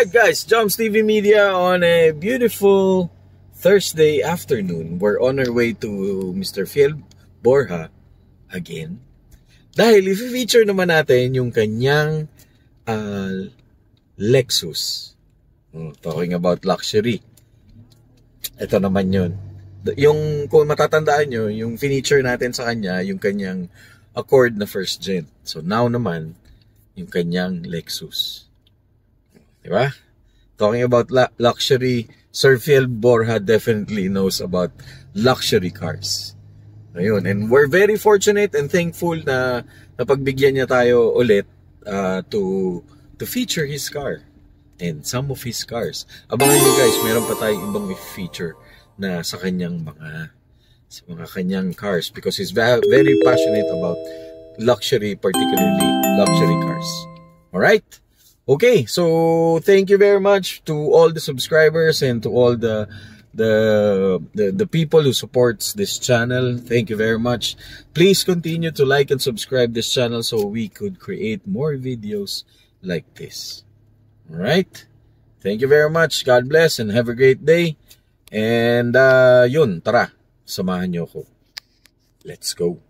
Alright guys, Jumps TV Media on a beautiful Thursday afternoon. We're on our way to Mr. Fiel Borja again. Dahil i-feature naman natin yung kanyang Lexus. Talking about luxury. Ito naman yun. Yung, kung matatandaan nyo, yung feature natin sa kanya, yung kanyang Accord na first gen. So now naman, yung kanyang Lexus. Diba? Talking about luxury, Sir Fiel Borja definitely knows about luxury cars. Ayun. And we're very fortunate and thankful na napagbigyan niya tayo ulit to feature his car and some of his cars. Abangan nyo guys, meron pa tayong ibang feature na sa kanyang mga kanyang cars because he's very passionate about luxury, particularly luxury cars. Alright? Okay, so thank you very much to all the subscribers and to all the people who supports this channel. Thank you very much. Please continue to like and subscribe this channel so we could create more videos like this. Alright? Thank you very much. God bless and have a great day. And yun, tara. Samahan niyo ako. Let's go.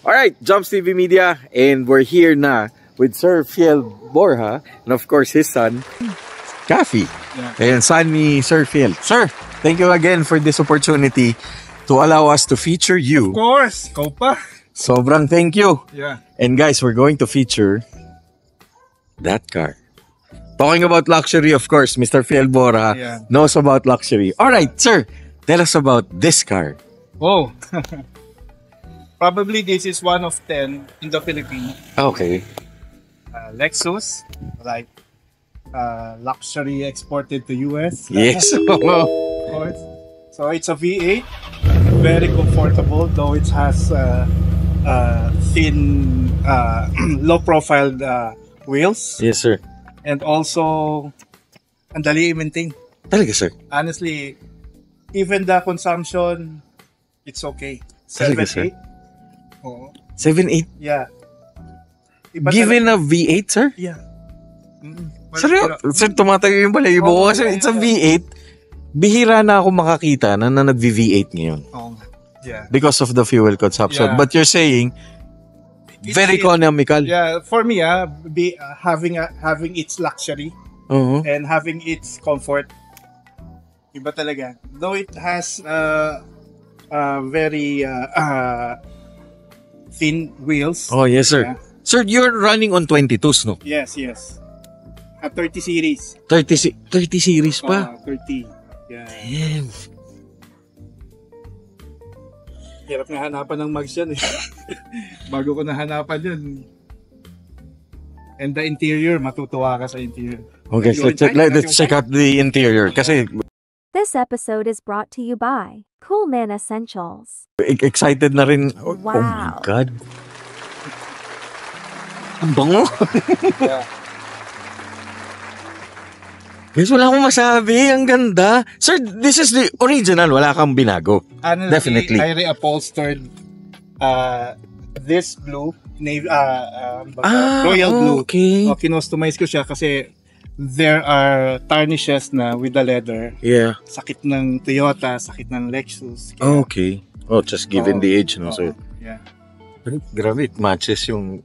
Alright, Jumps TV Media, and we're here na with Sir Fiel Borja, and of course his son, Kafi, and son ni Sir Fiel. Sir, thank you again for this opportunity to allow us to feature you. Of course, ikaw pa. Sobrang thank you. Yeah. And guys, we're going to feature that car. Talking about luxury, of course, Mr. Fiel Borja knows about luxury. Alright, sir, tell us about this car. Oh. Probably this is one of 10 in the Philippines. Okay. Lexus, like luxury exported to US. Yes. Of course. So it's a V8, very comfortable, though it has thin, low-profile wheels. Yes, sir. And also, ang dali i-maintain. Talaga, sir? Honestly, even the consumption, it's okay. Talaga, sir? 7.8? 7.8? Yeah. Given a V8, sir? Yeah. Sir, tumatayo yung balayibo ko kasi it's a V8. Bihira na ako makakita na nag-V8 ngayon. Yeah. Because of the fuel consumption. Yeah. But you're saying, very economical. Yeah, for me, having its luxury and having its comfort, iba talaga. Though it has very thin wheels. Oh, yes, sir. Yeah. Sir, you're running on 22s, no? Yes, yes. A 30 series. 30 series pa? 30. Yeah. Damn. Hirap na hanapan ng mags yan eh. Bago ko nahanapan yun. And the interior, matutuwa ka sa interior. Okay, so let's check out the interior. Kasi this episode is brought to you by Coolman Essentials. Excited na rin. Wow. Oh my God. Ang bango. Yeah. Guys, wala akong masabi. Ang ganda. Sir, this is the original. Wala kang binago. Honestly, definitely. I reupholstered this blue, navy, royal blue. Okay. Kinostomize ko siya kasi there are tarnishes na with the leather. Yeah. Sakit ng Toyota, sakit ng Lexus. Kaya, Okay. Oh, just given the age, no? So, yeah. grabe, it matches yung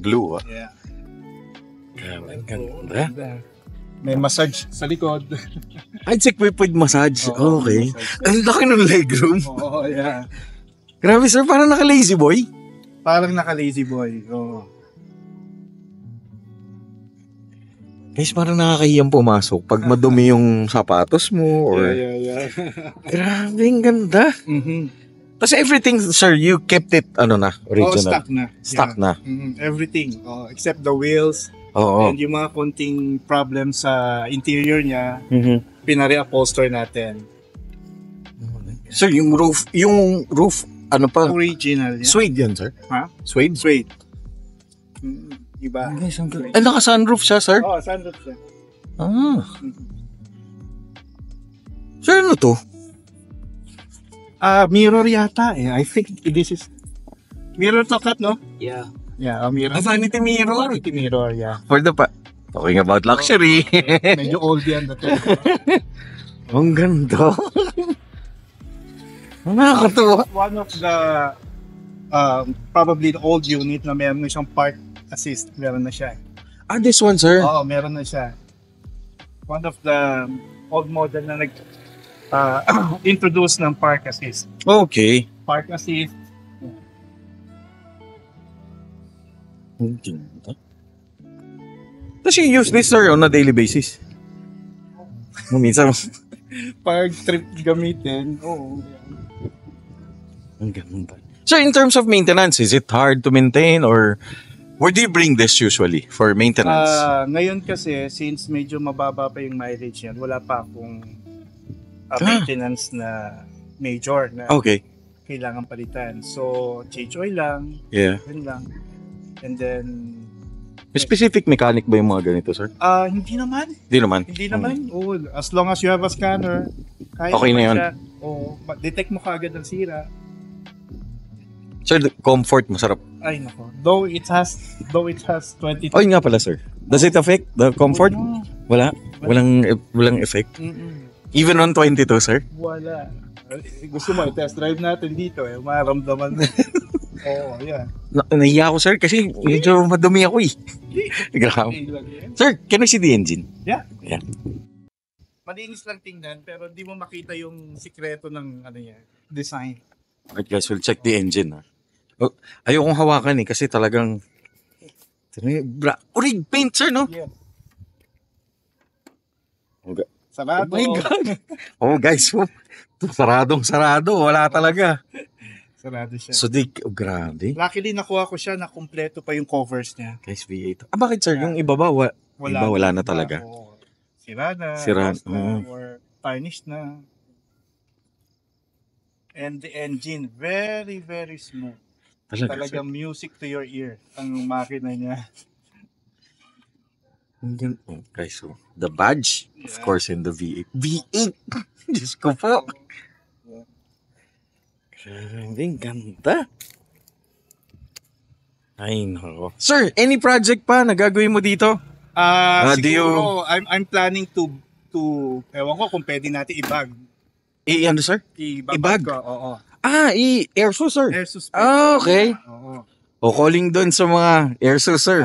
blue, ah. Yeah. Ang ganda. May massage sa likod. It's equipped with massage. Oo, Okay. massage. Ang laki ng legroom. Oo, yeah. Grabe, sir. Parang naka-lazy boy. Parang naka-lazy boy. Oo. Guys, parang nakakahiyang pumasok pag madumi yung sapatos mo or... Yeah. Grabe, ang ganda. Mm-hmm. Tapos everything, sir, you kept it, original? Stock na. Stock na. Mm-hmm. Everything. Except the wheels. Oo. And yung mga konting problems sa interior niya, pinare-upholster natin. Sir, yung roof, ano pa? Original yan. Suede yan, sir? Ha? Suede? Suede. Iba. Naka-sunroof siya, sir? Oo, sunroof siya. Ah. Sir, ano to? Mirror yata eh. I think this is... Mirror to cut, no? Yeah. Yeah, a mirror. Vanity mirror. Vanity mirror, yeah. For the talking about luxury. Medyo old yan. Ang ganda. Nakakatuwa. One of the... probably the old unit na meron na siyang park assist. Meron na siya. This one, sir? Oo, meron na siya. One of the old model na introduce ng park assist. Okay. Park assist. Ang ganda. Tapos you use this, sir, on a daily basis? Minsan. Pag trip gamitin, oo. Ang ganda. Sir, in terms of maintenance, is it hard to maintain or where do you bring this usually for maintenance? Ngayon kasi, since medyo mababa pa yung mileage yan, wala pa akong maintenance na major na kailangan palitan. So, change oil lang. Yeah. Yun lang. And then... May specific mechanic ba yung mga ganito, sir? Hindi naman. Hindi naman? Oo. As long as you have a scanner, kaya okay na yun. Oo. Detect mo kaagad ang sira. Sir, the comfort, masarap. Ay, nako. Though it has 22. Oh, yun nga pala, sir. Does it affect the comfort? Wala? Walang effect? Even on 22, sir? Wala. Gusto mo, test drive natin dito eh. Maramdaman. Oo, yeah. Nahiya ako, sir, kasi medyo madumi ako eh. Grabe. Sir, can we see the engine? Yeah. Yeah. Malinis lang tingnan, pero di mo makita yung sikreto ng design. Alright guys, we'll check the engine. Oh, ayokong hawakan eh, kasi talagang... Urig paint, sir, no? Yeah. Okay. Sarado. Oh my God. Oh guys, saradong-sarado. Wala talaga. Sarado siya. So, grabe. Luckily, nakuha ko siya na kumpleto pa yung covers niya. Guys, V8. Bakit sir? Yung iba ba? Wala na talaga. Sira na. Or tarnished na. And the engine, very, very smooth. Talagang music to your ear ang makina niya. Okay, so the badge, of course, in the V8. V8! Diyos ko po. Ang ganda. Ay, nako. Sir, any project pa na gagawin mo dito? Siguro, I'm planning to ewan ko kung pwede natin i-bag. Ano, sir? I-bag? Oo. Airsus, sir. Airsus. Okay. Oo. O calling doon sa mga Airsus, sir.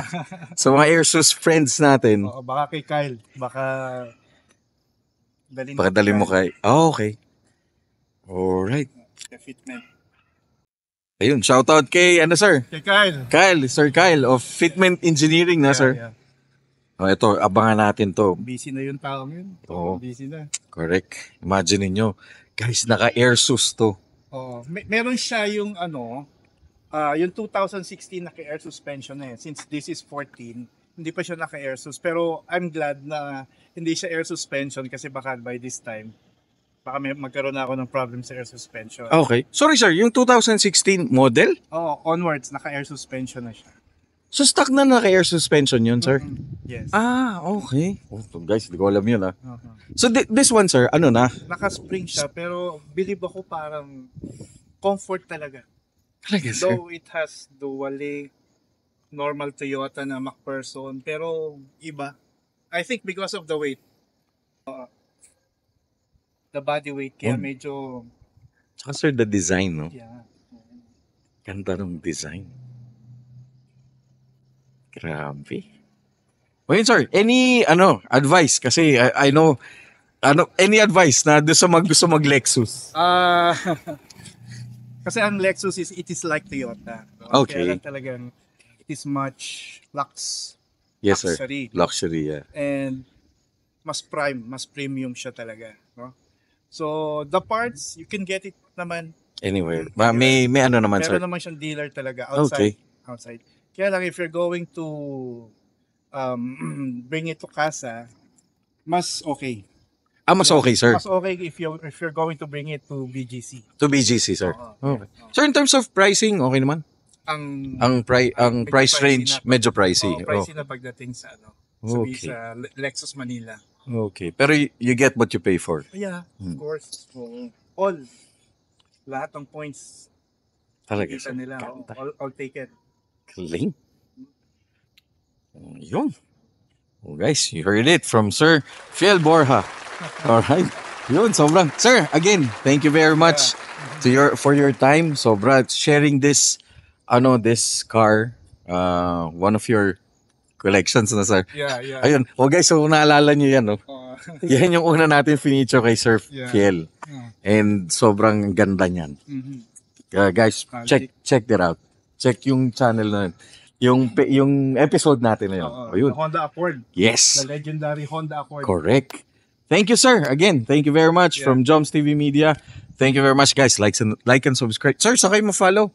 Sa mga Airsus friends natin. Oo, baka kay Kyle. Baka dalhin mo kay... okay. Alright. Fitment. Ayun, shoutout kay, sir? Kay Kyle. Sir Kyle of Fitment Engineering na, sir. Yeah. Ito, abangan natin to. Busy na yung tao yun. Oo. Busy na. Correct. Imagine niyo, guys, naka-Airsus to. Oo. Meron siya yung yung 2016 naka-air suspension na since this is 14, hindi pa siya naka-air sus. Pero I'm glad na hindi siya air suspension kasi baka by this time, baka magkaroon na ako ng problem sa air suspension. Okay. Sorry sir, yung 2016 model? Oo, onwards, naka-air suspension na siya. So stock na naka-air suspension yun, sir? Yes. Okay. Guys, hindi ko alam yun Uh-huh. So this one, sir, ano na? Naka-spring siya, pero believe ako parang comfort talaga. Talaga, sir? Though it has dually normal Toyota na MacPherson, pero iba. I think because of the weight. The body weight, kaya medyo... Tsaka sir, the design, no? Yeah. Ganda ng design. Grabe. O yun, sir, any, advice? Kasi I know, any advice na doon sa gusto mag-Lexus? Kasi ang Lexus it is like Toyota. Okay. Kaya talagang it is much lux. Yes, sir. luxury. Luxury, yeah. And mas premium siya talaga, no? So, the parts, you can get it naman. Anyway, may ano naman, sir? Meron naman siyang dealer talaga Okay. outside. Kaya lang, if you're going to bring it to casa, mas okay. Mas okay, sir. Mas okay if you're going to bring it to BGC. To BGC, sir. Oo. Okay. Sir, in terms of pricing, okay naman? Ang Medyo price pricey range, na. medyo pricey. Pricey na pagdating sa Okay. sa Lexus Manila. Okay. Pero you get what you pay for. Yeah, of course. So, lahat ng points Talaga, kita sir. nila. All taken. Galing. Yun. Oh, guys, you heard it from Sir Fiel Borja. Alright. Yun, sobrang. Sir, again, thank you very much for your time. Sobra sharing this car, one of your collections na, sir. Yeah. Ayun. Oh, guys, so naalala niyo yan, no? Yan yung una natin feature kay Sir Fiel. And sobrang ganda niyan. Guys, check it out. Check yung channel na yun. Yung episode natin na yun. Ayun. The Honda Accord. Yes. The legendary Honda Accord. Correct. Thank you, sir. Again, thank you very much from Joms TV Media. Thank you very much, guys. Like and subscribe. Sir, saan kayo ma-follow?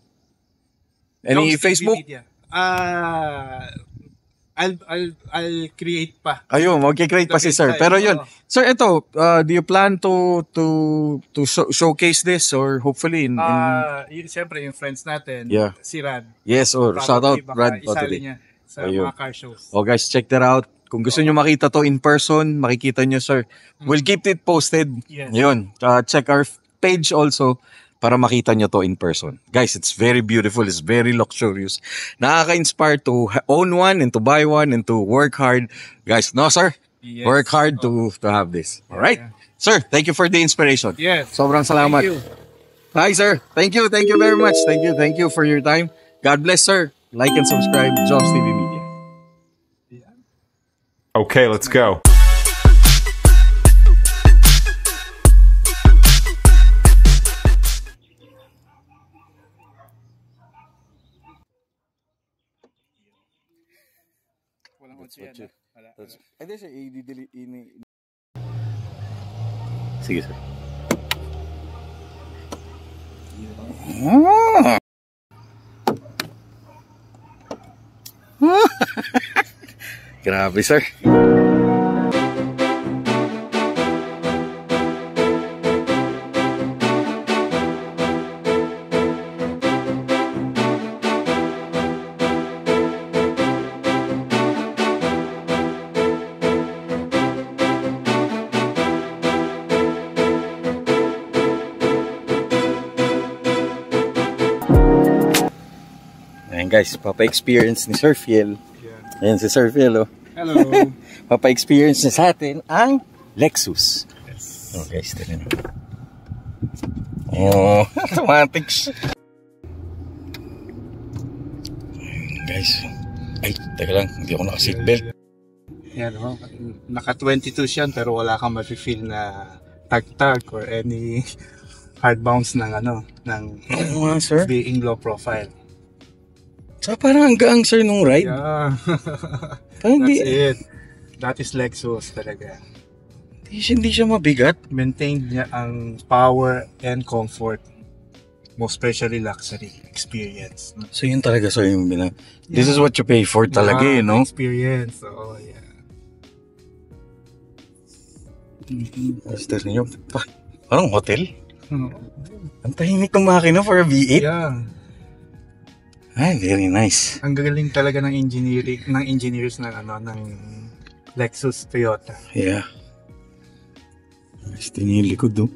Any Joms TV Facebook? Media. I'll create pa. Ayun, magkikreate pa si sir. Pero yun, sir, ito, do you plan to showcase this or hopefully in Siyempre, yung friends natin, Yeah. si Rad. yes, or shout out Baka Brad isali today. niya sa Ayun. mga car shows. Oh, guys, check that out. Kung gusto nyo makita to in person, makikita nyo, sir. We'll keep it posted. Yes. Yun. Check our page also para makita nyo to in person. Guys, it's very beautiful. It's very luxurious. Nakaka-inspire to own one and to buy one and to work hard. Guys, no, sir? Yes. Work hard to have this. All right? Sir, thank you for the inspiration. Yes. Sobrang salamat. Thank you. Hi, sir. Thank you very much. Thank you for your time. God bless, sir. Like and subscribe, Joms TV Media. Okay, let's go. Walang odds yan. Wala. Hindi siya, sige, sir. Grabe, sir. Ayan, guys, papa-experience ni Sir Fiel. Yeah. Ayan si Sir Fiel, oh. Hello. Papa-experience niya sa atin ang Lexus. Yes. Oh, guys, tignan mo. Oh, automatics. Guys, ay, teka lang, hindi ako naka-seatbelt. Yan, naka 22 siyan pero wala kang ma-feel na tag-tag or any hard bounce ng ng Sir? being low profile. So, parang ang gaang, sir, nung ride. Yeah. Parang That's it. That is Lexus talaga. Hindi siya mabigat. Maintained niya ang power and comfort. Most especially luxury experience. So, yun talaga, sir, yung this is what you pay for talaga, Yeah, no? Experience. Oh, yeah. Mister niyo, parang hotel. Ang tahimik ng makina for a V8. Yeah. Ay, very nice. Ang gagaling talaga ng engineers ng Lexus Toyota. Yeah. Gusto niyo yung likod, no?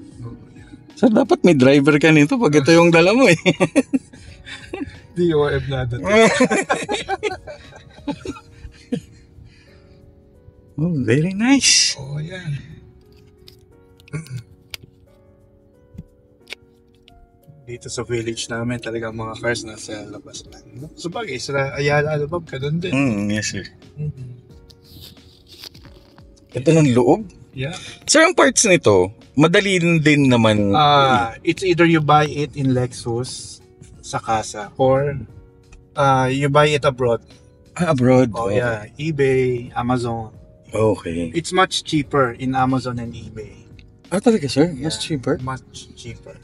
Sir, dapat may driver ka nito pag ito yung dala mo, eh. DOM na doon. Oh, very nice. Oh, yan. Dito sa village namin talagang mga cars nasa labas lang. So bagay, sa Ayala Alabab ka doon din. Yes, sir. Ito ng loob. Yeah. Sir, ang parts nito, madali din naman. It's either you buy it in Lexus sa casa or you buy it abroad Abroad. Oh Okay. yeah, eBay, Amazon. Okay. It's much cheaper in Amazon and eBay. Talaga sir? Mas Yeah, cheaper? Much cheaper.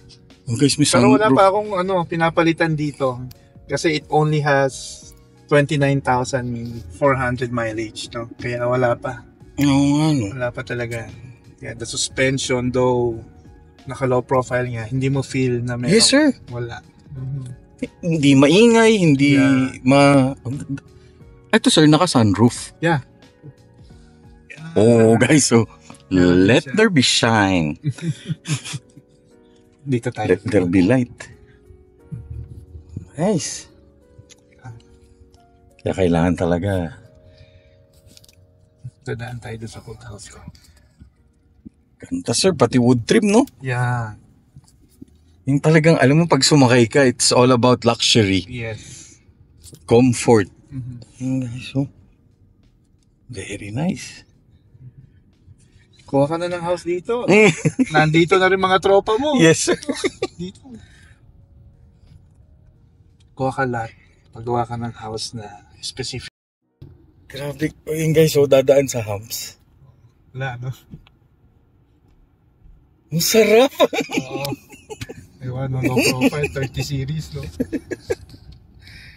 Oh, guys, may Pero wala sunroof. pa akong pinapalitan dito kasi it only has 29,400 mileage, no? Kaya wala pa. Wala pa talaga. Yeah, the suspension though naka-low profile nga, hindi mo feel na meron. Yes sir. Wala. Hindi maingay, hindi Yeah. Ito sir, naka-sunroof. Yeah. Oh guys, so let siya. there be shine. Dito tayo. Let there be light. Nice. Kaya kailangan talaga. Dadaan tayo doon sa courthouse ko. Ganda sir, pati wood trim no? Yeah. Yung talagang, alam mo, pag sumakay ka, it's all about luxury, Yes. comfort. Mhm. Nice, oh. Very nice. Kuha ka na ng house dito. Nandito na rin mga tropa mo. Yes, sir. Dito. Kuha ka lahat. Paggawa ka ng house na specific. Grabe. Yun guys, so dadaan sa humps. Wala, no? Ang sarap. Oo. Ewan, no profile, 30 series, no?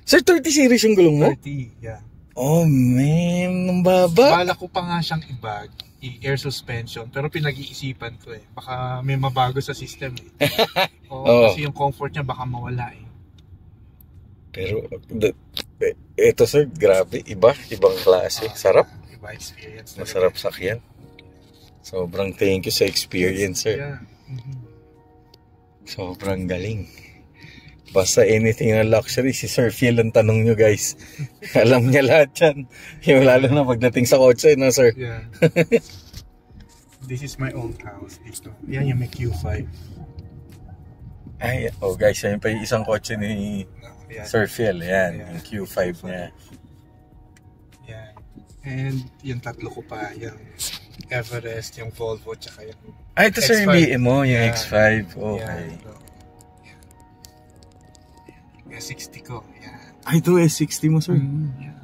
Sir, 30 series yung gulong mo? 30, yeah. Oh, man. Ang baba. Bala ko pa nga siyang i-bag, i-air suspension, pero pinag-iisipan ko eh. Baka may mabago sa system eh. Oo, kasi yung comfort niya baka mawala eh. Pero, ito sir, grabe. Ibang klase. Sarap. Iba experience. Masarap sakyan. Sobrang thank you sa experience, sir. Yeah. Mhm. Sobrang galing. Basta anything na luxury, si Sir Phil ang tanong nyo guys. Alam niya lahat yan. Yung lalo na pagdating sa kotse, no sir? Yeah. This is my old house dito. Yan yung may Q5. Ay, oh guys, yan pa yung isang kotse ni Yan. Sir Phil. Yan, Yeah. yung Q5 niya. Yan. And yung tatlo ko pa, yung Everest, yung Volvo, tsaka yung Ay, ito sir, X5. yung BM mo, yung Yeah. X5. Okay. Yan. Yung S60 ko. Yan. Ay, ito S60 mo sir. Yan.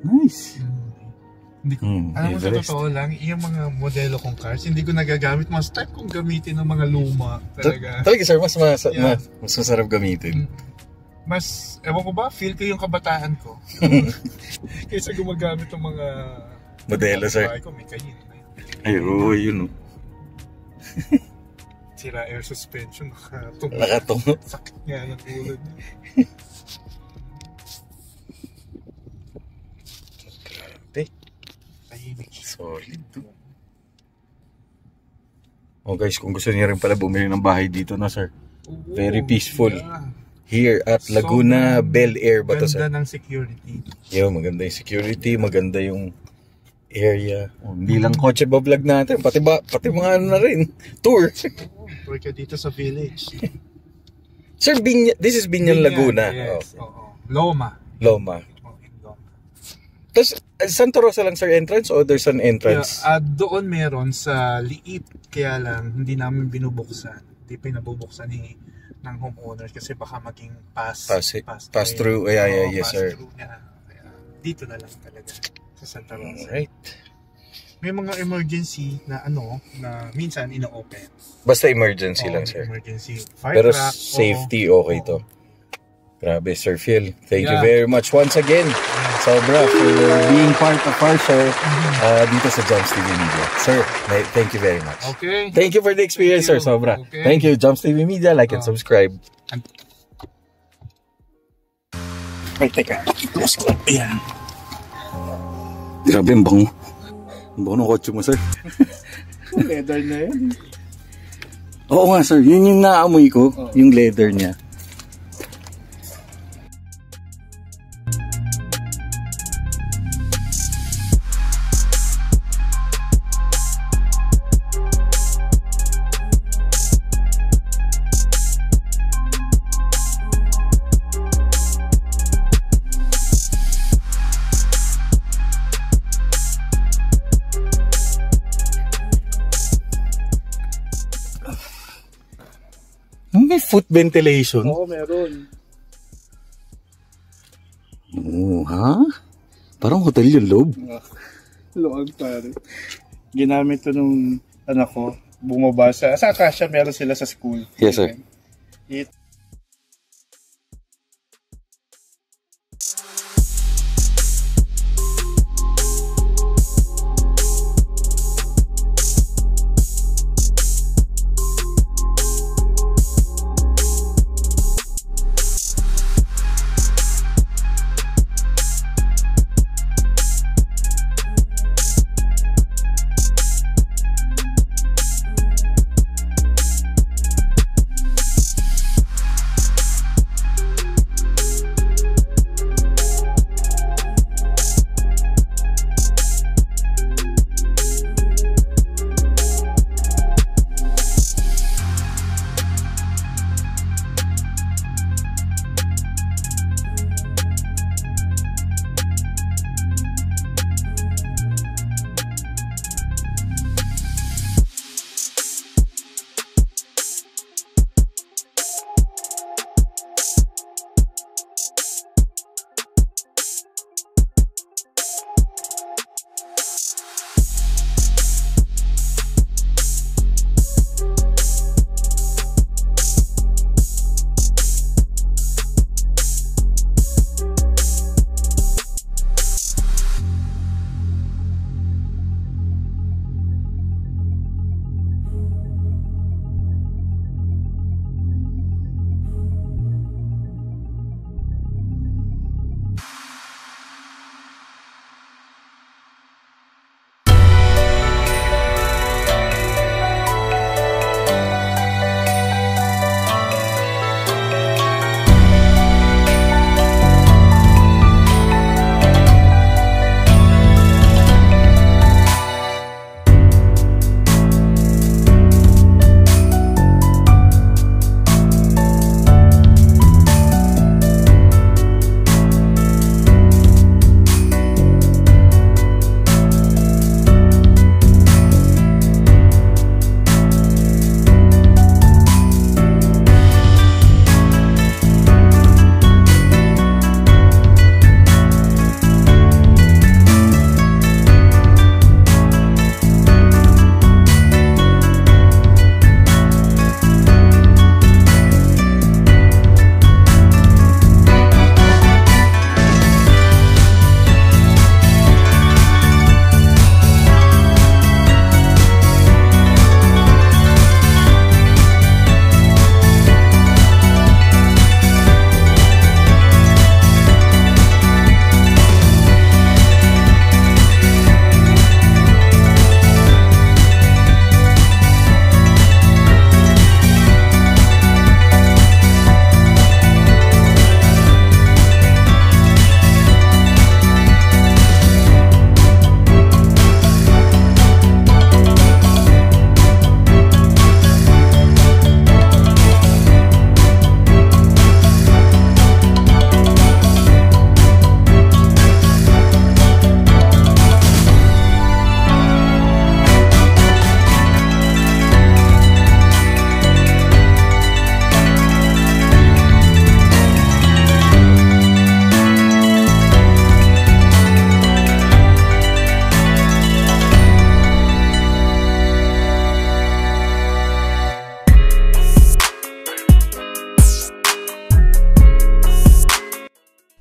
Nice. Hindi ko, alam mo sa totoo lang, yung mga modelo kong cars, hindi ko nagagamit. Mas type kong gamitin ng mga luma. Talaga. Talaga sir, mas Yeah. masarap gamitin. Mas, ewan ko ba, feel ko yung kabataan ko. Kaysa gumagamit ng mga Modelo sir. bahay ko, may kayin. Ay, oo, yun. Sira air suspension, nakatungo. Nakatungo. Sakit nga ng ulo niya. Grabe. Tahimik. Solid to. Oh guys, kung gusto niyo rin pala bumili ng bahay dito na sir. Very peaceful. Yeah. Here at Laguna Sobrang Bel Air ba to sir? Ganda ng security. Yo, maganda yung security, maganda yung area. Oh, hindi lang kotse ba vlog natin, pati mga ano na rin, tour. Tour ka dito sa village. Sir, this is Binyan, Laguna. Yes, Oh, oo. Loma. Loma. Oh, in Loma. Tapos, Santa Rosa lang sir entrance o there's an entrance? Doon meron sa liit, kaya lang hindi namin binubuksan. Hindi pinabubuksan ng homeowners kasi baka maging pass through. Yeah, yes sir. Kaya dito na lang talaga sa Santa Rosa. Alright. May mga emergency na na minsan ino-open. Basta emergency lang may sir. Emergency. Fire Pero truck, safety okay to. Grabe Sir Phil. Thank you Yeah. very much once again. Sobra for being part of our show dito sa Jumps TV Media. Sir, thank you very much. Okay. Thank you for the experience, Thank sir. you. Sobra. Okay. Thank you, Jumps TV Media. Like and subscribe. Wait, teka. Close ko. Ayan. Grabe, ang bango. Ang bango ng kotse mo, sir. Leather na yun. Oo nga, sir. Yun yung naamoy ko. Yung leather niya. May foot ventilation. Oo, meron. Oo, ha? Parang hotel yung loob. Loan pare. Ginamit to nung anak ko. Bumabasa. Sa Acacia meron sila sa school. Yes, sir.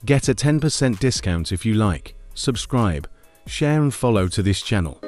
Get a 10% discount if you like, subscribe, share and follow to this channel.